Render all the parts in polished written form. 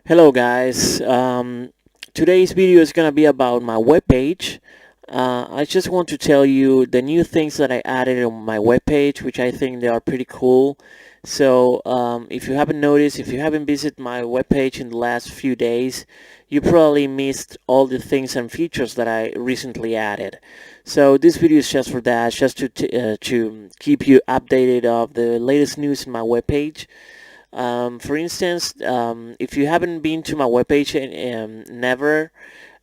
Hello guys, today's video is gonna be about my webpage. I just want to tell you the new things that I added on my webpage, which I think they are pretty cool. So if you haven't noticed, if you haven't visited my webpage in the last few days, you probably missed all the things and features that I recently added. So this video is just for that, just to keep you updated of the latest news in my webpage. For instance, if you haven't been to my webpage never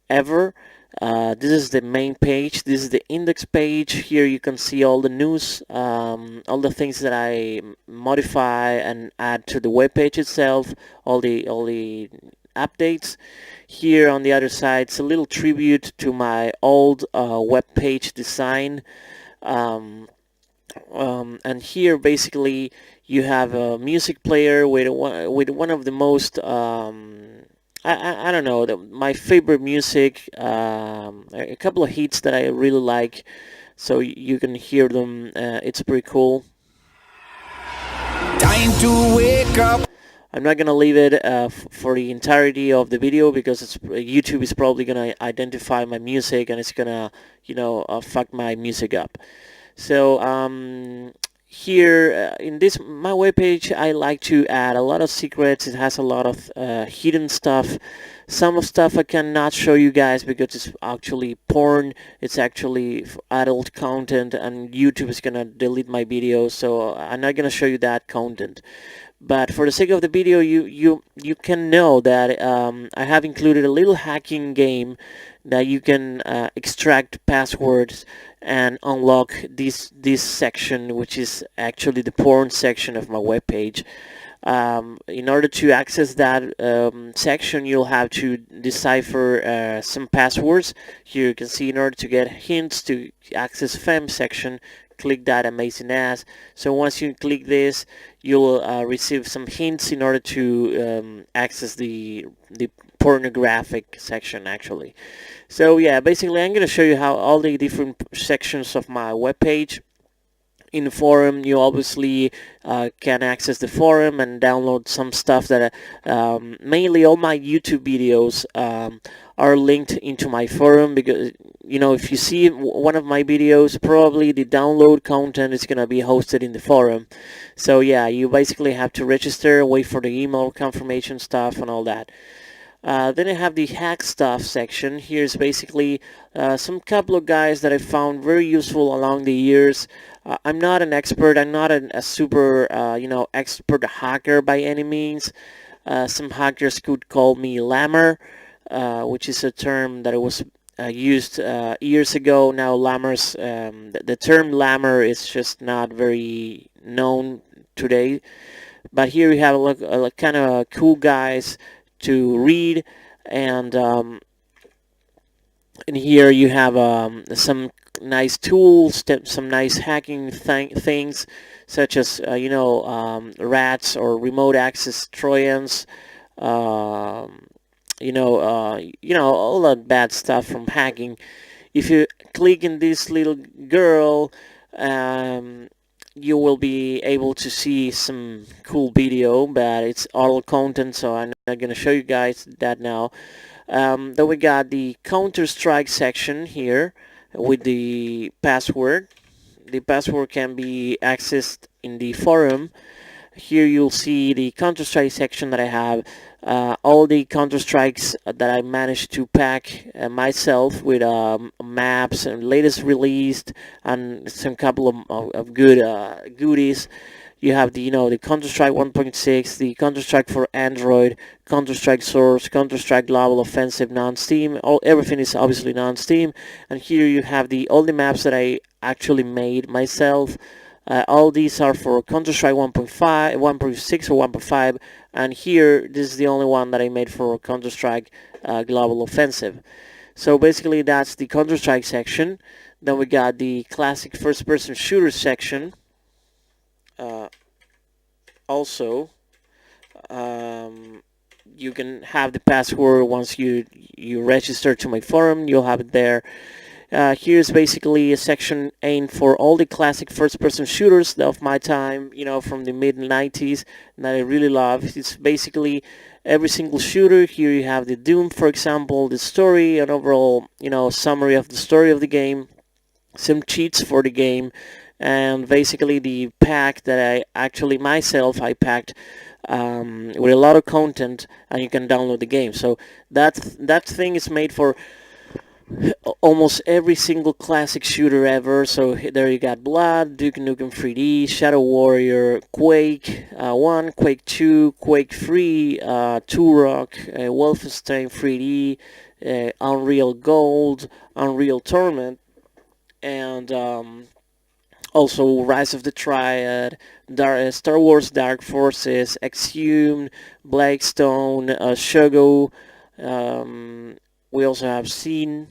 ever, this is the main page. This is the index page. Here you can see all the news, all the things that I modify and add to the webpage itself, all the updates. Here on the other side, it's a little tribute to my old web page design. Um, and here basically you have a music player with one of the most I don't know my favorite music, a couple of hits that I really like, so you can hear them. It's pretty cool. Time to wake up. I'm not gonna leave it for the entirety of the video because YouTube is probably gonna identify my music and it's gonna fuck my music up. So here in this my webpage, I like to add a lot of secrets. It has a lot of hidden stuff. Some of stuff I cannot show you guys because it's actually porn. It's actually adult content, and YouTube is gonna delete my videos. So I'm not gonna show you that content. But for the sake of the video, you can know that I have included a little hacking game that you can extract passwords and unlock this section, which is actually the porn section of my webpage. In order to access that section, you'll have to decipher some passwords. Here you can see, in order to get hints to access fem section, click that amazing ass. So once you click this, you'll receive some hints in order to access the pornographic section actually. So yeah, basically I'm going to show you how all the different sections of my webpage. In the forum, you obviously can access the forum and download some stuff that mainly all my YouTube videos are linked into my forum, because if you see one of my videos, probably the download content is gonna be hosted in the forum. So yeah, you basically have to register, wait for the email confirmation stuff and all that. Then I have the hack stuff section. Here's basically some couple of guys that I found very useful along the years. I'm not an expert. I'm not a super expert hacker by any means. Some hackers could call me lammer, which is a term that was used years ago. Now lammers, the term lammer is just not very known today. But here we have a kind of cool guys to read, and here you have some nice tools, some nice hacking things, such as rats or remote access trojans, all that bad stuff from hacking. If you click in this little girl, you will be able to see some cool video, but it's all content, so I'm not going to show you guys that now. Then we got the CounterStrike section here with the password. The password can be accessed in the forum. Here you'll see the Counter-Strike section that I have. All the Counter-Strikes that I managed to pack myself with maps and latest released and some couple of good goodies. You have the Counter-Strike 1.6, the Counter-Strike for Android, Counter-Strike Source, Counter-Strike Global Offensive non-Steam. Everything is obviously non-Steam. And here you have all the maps that I actually made myself. All these are for Counter-Strike 1.5, 1.6 or 1.5, and here this is the only one that I made for Counter-Strike Global Offensive. So basically that's the Counter-Strike section. Then we got the classic first-person shooter section. Also, you can have the password once you register to my forum. You'll have it there. Here's basically a section aimed for all the classic first-person shooters of my time, from the mid-90s that I really love. It's basically every single shooter. Here you have the Doom, for example, the story, an overall, summary of the story of the game, some cheats for the game, and basically the pack that I packed with a lot of content, and you can download the game. So that thing is made for almost every single classic shooter ever. So there you got Blood, Duke Nukem 3D, Shadow Warrior, Quake 1, Quake 2, Quake 3, Turok, Wolfenstein 3D, Unreal Gold, Unreal Tournament, and also Rise of the Triad, Star Wars Dark Forces, Exhumed, Blackstone, Shogo. We also have Scene,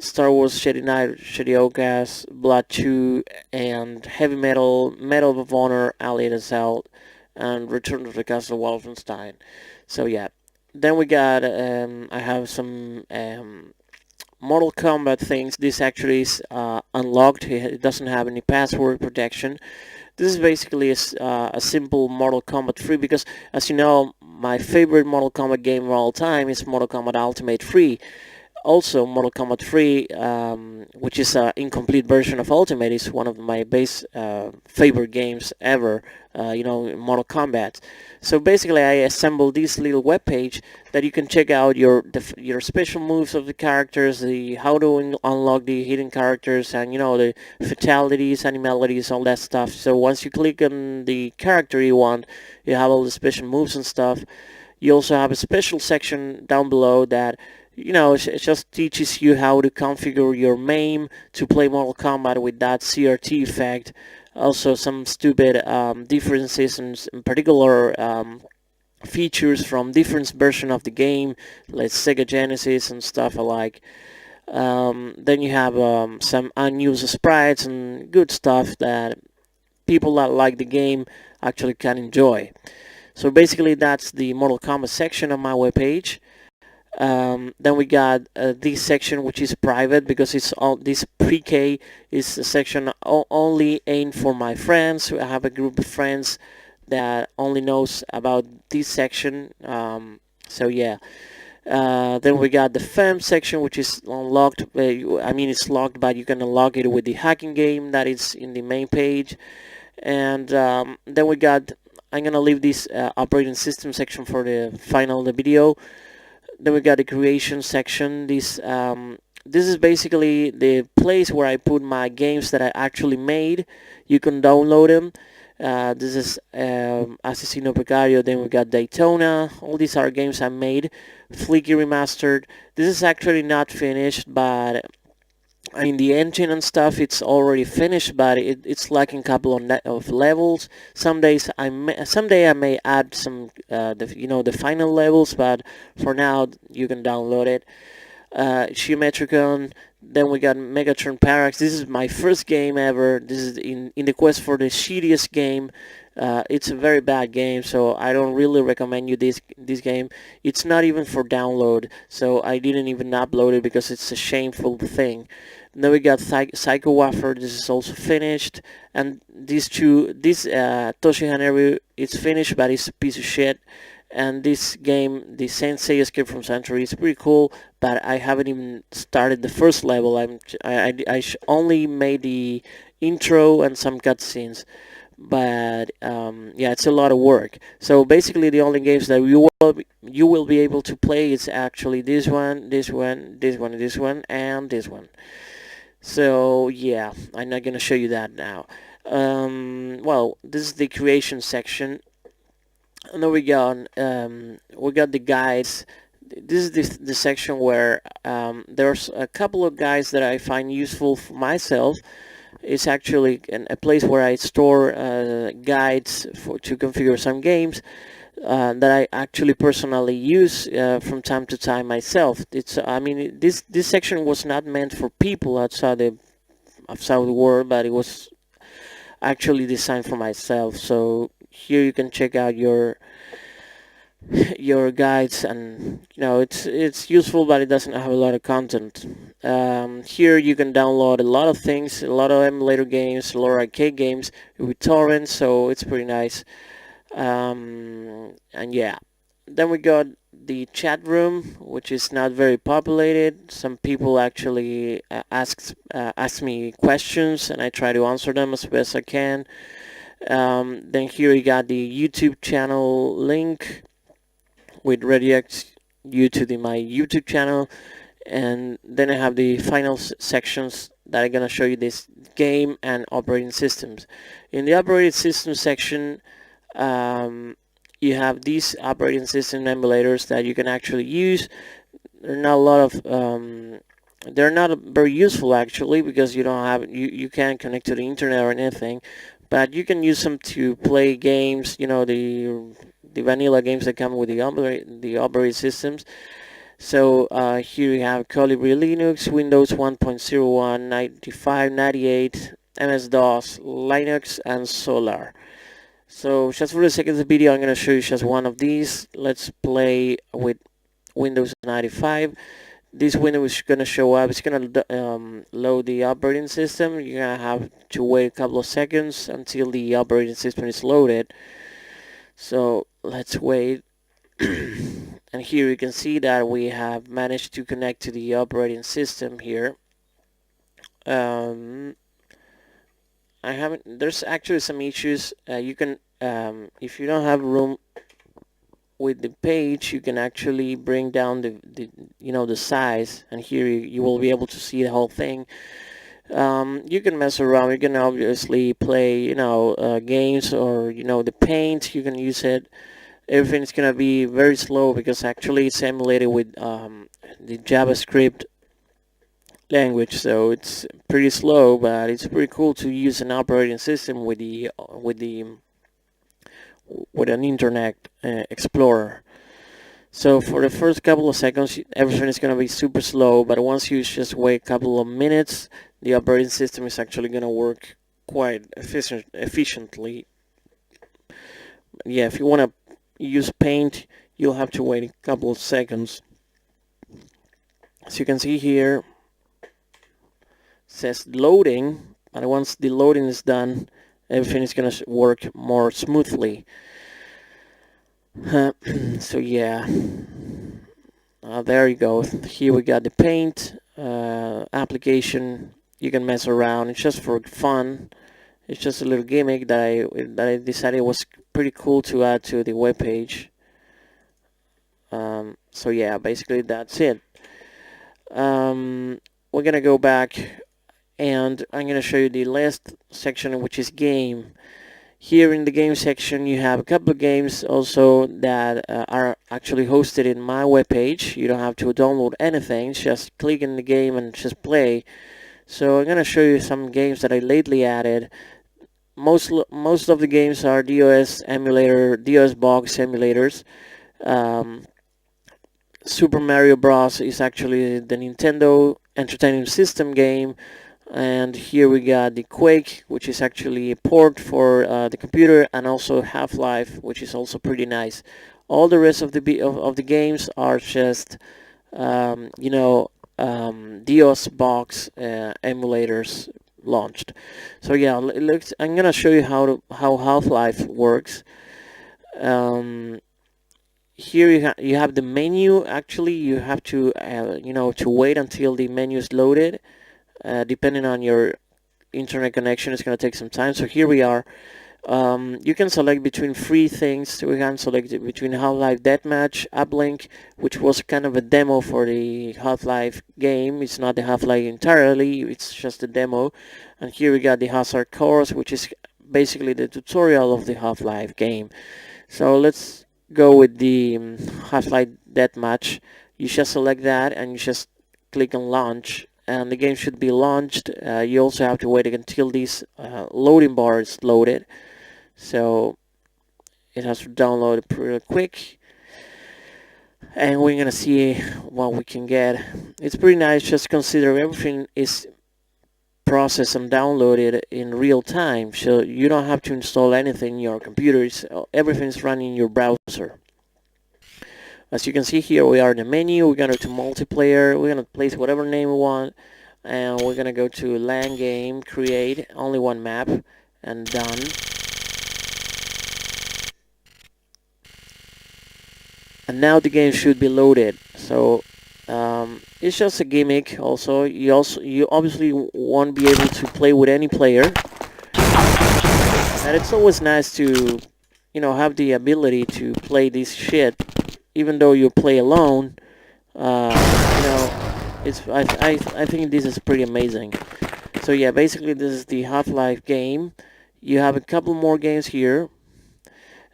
Star Wars Jedi Knight, Jedi Outcast, Blood 2, and Heavy Metal, Medal of Honor, Allied Assault, and Return to the Castle Wolfenstein. So yeah. Then we got, I have some Mortal Kombat things. This actually is unlocked. It doesn't have any password protection. This is basically a simple Mortal Kombat 3 because, as you know, my favorite Mortal Kombat game of all time is Mortal Kombat Ultimate 3. Also, Mortal Kombat 3, which is an incomplete version of Ultimate, is one of my base favorite games ever, Mortal Kombat. So basically, I assembled this little web page that you can check out your special moves of the characters, the how to unlock the hidden characters, and the fatalities, animalities, all that stuff. So once you click on the character you want, you have all the special moves and stuff. You also have a special section down below that it just teaches you how to configure your MAME to play Mortal Kombat with that CRT effect. Also, some stupid differences in particular features from different versions of the game, like Sega Genesis and stuff alike. Then you have some unused sprites and good stuff that people that like the game actually can enjoy. So basically, that's the Mortal Kombat section of my webpage. Then we got this section which is private because it's all this PreK is a section only aimed for my friends. I have a group of friends that only knows about this section. So yeah. Then we got the FEM section, which is unlocked. It's locked, but you can unlock it with the hacking game that is in the main page. And then we got. I'm gonna leave this operating system section for the final of the video. Then we got the creation section. This is basically the place where I put my games that I actually made. You can download them. This is Asesino Precario. Then we got Daytona. All these are games I made. Fleeky Remastered. This is actually not finished, but the engine and stuff, it's already finished, but it's lacking a couple of levels. Someday I may add some, the final levels, but for now you can download it. Geometricon. Then we got Megatron Parax. This is my first game ever. This is in the quest for the shittiest game. It's a very bad game, so I don't really recommend you this game. It's not even for download, so I didn't even upload it because it's a shameful thing. Then we got Psycho Wafer. This is also finished, and this Toshi Haneru, it's finished, but it's a piece of shit. And this game, the Sensei Escape from Sanctuary, is pretty cool, but I haven't even started the first level. I only made the intro and some cutscenes, but yeah, it's a lot of work. So basically, the only games that you will be able to play is actually this one, this one, this one, this one, and this one. So yeah, I'm not gonna show you that now. Well, this is the creation section. And then we got the guides. This is the section where there's a couple of guides that I find useful for myself. It's actually a place where I store guides to configure some games that I actually personally use from time to time myself. This section was not meant for people outside the world, but it was actually designed for myself. So here you can check out your your guides, and it's useful, but it doesn't have a lot of content. Here you can download a lot of things, a lot of emulator games, a lot of arcade games with torrents, so it's pretty nice. And yeah, then we got the chat room, which is not very populated. Some people actually ask me questions, and I try to answer them as best I can. Then here you got the YouTube channel link, which redirects you to my YouTube channel, and then I have the final sections that are gonna show you this game and operating systems. In the operating system section, you have these operating system emulators that you can actually use. They're not a lot of they're not very useful actually, because you can't connect to the internet or anything, but you can use them to play games, the vanilla games that come with the operating systems. So here you have Colibri Linux, Windows 1.01, 95, 98, MS-DOS, Linux, and Solar. So just for the sake of the video, I'm going to show you just one of these. Let's play with Windows 95. This window is going to show up. It's going to load the operating system. You're going to have to wait a couple of seconds until the operating system is loaded. So let's wait. And here you can see that we have managed to connect to the operating system here. There's actually some issues. You can, if you don't have room with the page, you can actually bring down the size, and here you will be able to see the whole thing. You can mess around. You can obviously play, games, or the paint. You can use it. Everything's gonna be very slow because actually it's emulated with the JavaScript language, so it's pretty slow, but it's pretty cool to use an operating system with an Internet Explorer. So for the first couple of seconds, everything is going to be super slow, but once you just wait a couple of minutes, the operating system is actually going to work quite efficiently. Yeah, if you want to use Paint, you'll have to wait a couple of seconds. As you can see here, it says loading, but once the loading is done, everything is going to work more smoothly. So yeah, there you go. Here we got the Paint application. You can mess around. It's just for fun. It's just a little gimmick that I decided was pretty cool to add to the web page. So yeah, basically that's it. We're gonna go back, and I'm gonna show you the last section, which is game. Here in the game section, you have a couple of games also that are actually hosted in my webpage. You don't have to download anything, just click in the game and just play. So I'm going to show you some games that I lately added. Most of the games are DOS box emulators. Super Mario Bros. Is actually the Nintendo Entertainment System game. And here we got the Quake, which is actually a port for the computer, and also Half-Life, which is also pretty nice. All the rest of the games are just DOS box emulators launched. So yeah, I'm gonna show you how Half-Life works. Here you have the menu. Actually, you have to to wait until the menu is loaded. Depending on your internet connection, it's going to take some time. So here we are. You can select between three things. We can select between Half-Life Deathmatch, Uplink, which was kind of a demo for the Half-Life game. It's not the Half-Life entirely, it's just a demo. And here we got the Hazard Course, which is basically the tutorial of the Half-Life game. So let's go with the Half-Life Deathmatch. You just select that and you just click on launch, and the game should be launched. You also have to wait until this loading bar is loaded, so it has to download pretty quick, and we're gonna see what we can get. It's pretty nice. Just consider everything is processed and downloaded in real time, so you don't have to install anything in your computers. Everything's running in your browser. As you can see here, we are in the menu. We're gonna go to multiplayer. We're gonna place whatever name we want, and we're gonna go to LAN game, create only one map, and done. And now the game should be loaded. So it's just a gimmick. Also, you obviously won't be able to play with any player, and it's always nice to, you know, have the ability to play this shit, even though you play alone. You know, I think this is pretty amazing. So yeah, basically this is the Half-Life game. You have a couple more games here.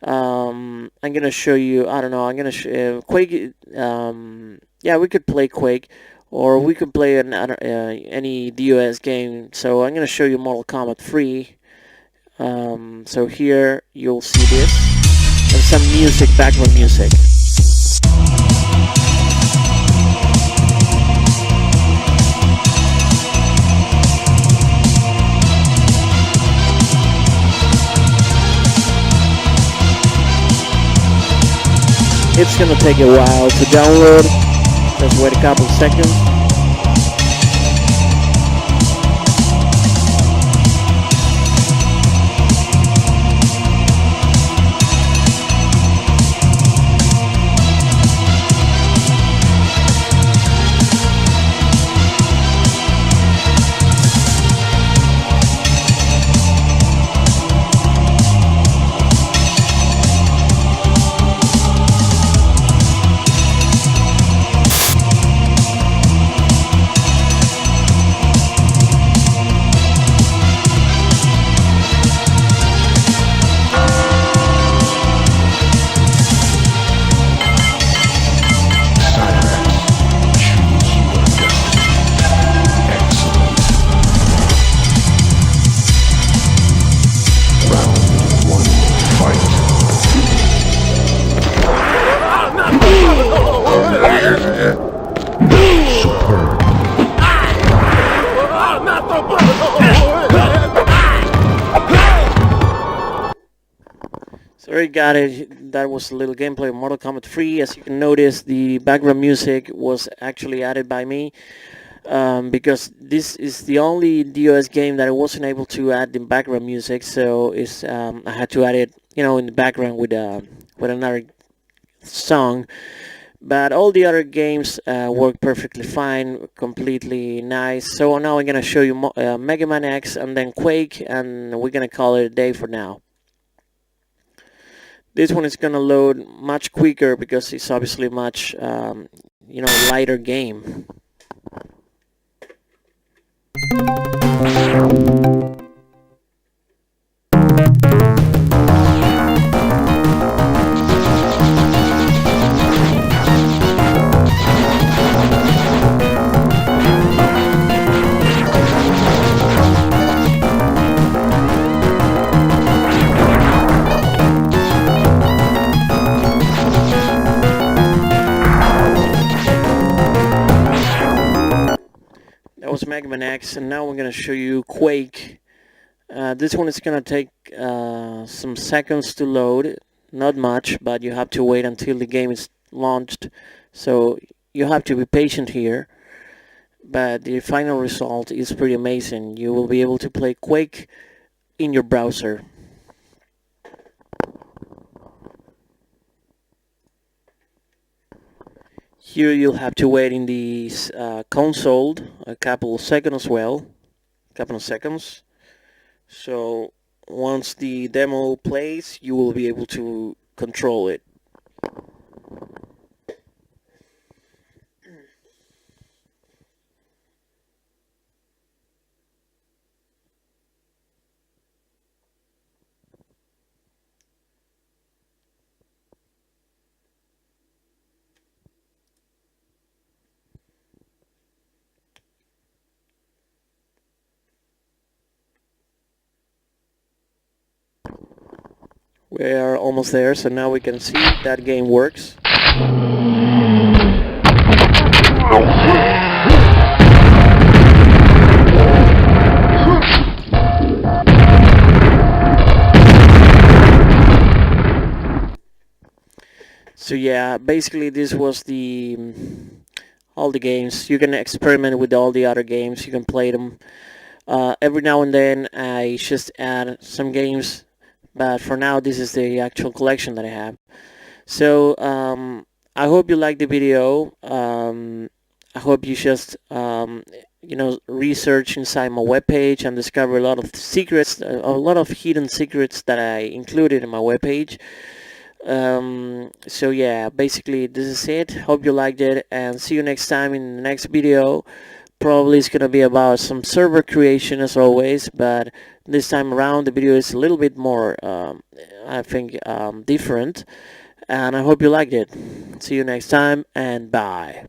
I'm gonna show you. I don't know. I'm gonna Quake. Yeah, we could play Quake, or we could play another any DOS game. So I'm gonna show you Mortal Kombat 3. So here you'll see this and some music, background music. It's gonna take a while to download. Just wait a couple seconds. So there you got it. That was a little gameplay of Mortal Kombat 3. As you can notice, the background music was actually added by me, because this is the only DOS game that I wasn't able to add the background music. So I had to add it, you know, in the background with another song. But all the other games work perfectly fine, completely nice. So now I'm gonna show you Mega Man X and then Quake, and we're gonna call it a day for now. This one is gonna load much quicker because it's obviously much, you know, lighter game. That was Mega Man X, and now we're going to show you Quake. This one is going to take some seconds to load, not much, but you have to wait until the game is launched, so you have to be patient here. But the final result is pretty amazing. You will be able to play Quake in your browser. Here you'll have to wait in the console a couple of seconds as well. So once the demo plays, you will be able to control it. We are almost there, so now we can see that game works. So yeah, basically this was the all the games. You can experiment with all the other games. You can play them. Every now and then I just add some games, but for now this is the actual collection that I have. So I hope you liked the video. I hope you just research inside my webpage and discover a lot of secrets, a lot of hidden secrets that I included in my webpage. So yeah, basically this is it. Hope you liked it, and see you next time in the next video. Probably it's gonna be about some server creation as always, but this time around the video is a little bit more I think different, and I hope you liked it. See you next time, and bye.